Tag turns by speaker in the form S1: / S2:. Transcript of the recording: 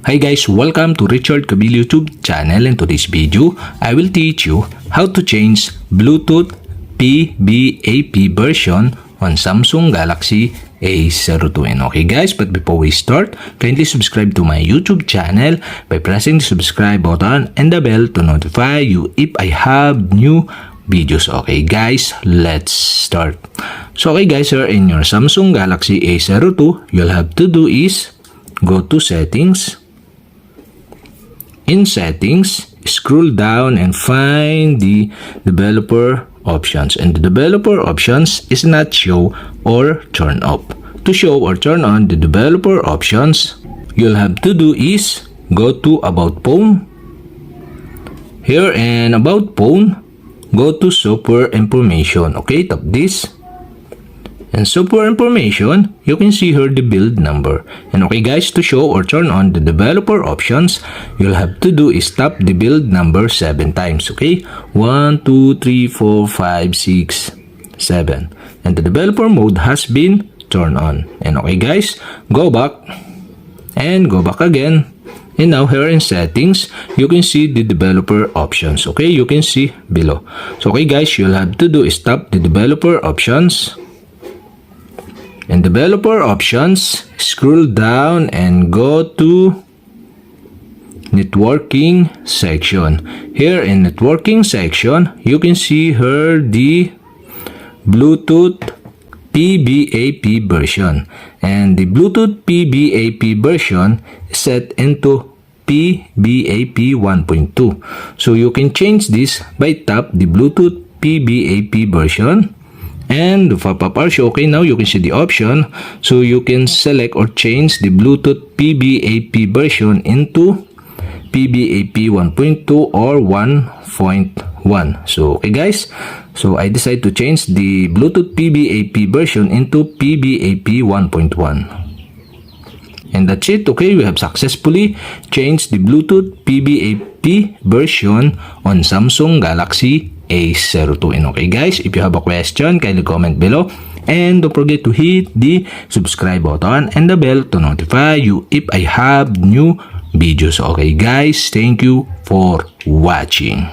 S1: Hi guys, welcome to Richard Kabil YouTube channel. In today's video, I will teach you how to change Bluetooth PBAP version on Samsung Galaxy A02. And okay guys, but before we start, kindly subscribe to my YouTube channel by pressing the subscribe button and the bell to notify you if I have new videos. Okay guys, let's start. So okay guys, here in your Samsung Galaxy A02, you'll have to do is go to settings. In settings, scroll down and find the developer options. And the developer options is not show or turn off. To show or turn on the developer options, you'll have to do is go to about phone. Here in about phone, go to software information. Okay, tap this. And software information, you can see here the build number. And okay guys, to show or turn on the developer options, you'll have to do is tap the build number 7 times. Okay, 1, 2, 3, 4, 5, 6, 7. And the developer mode has been turned on. And okay guys, go back and go back again. And now here in settings, you can see the developer options. Okay, you can see below. So okay guys, you'll have to do is tap the developer options. In developer options, scroll down and go to networking section. Here in networking section, you can see here the Bluetooth PBAP version. And the Bluetooth PBAP version is set into PBAP 1.2. So you can change this by tap the Bluetooth PBAP version. And the pop-up are show. Okay, now you can see the option. So you can select or change the Bluetooth PBAP version into PBAP 1.2 or 1.1. So okay guys, so I decided to change the Bluetooth PBAP version into PBAP 1.1. And that's it. Okay, we have successfully changed the Bluetooth PBAP version on Samsung Galaxy A02. And okay guys, if you have a question, kindly comment below. And don't forget to hit the subscribe button and the bell to notify you if I have new videos. Okay guys, thank you for watching.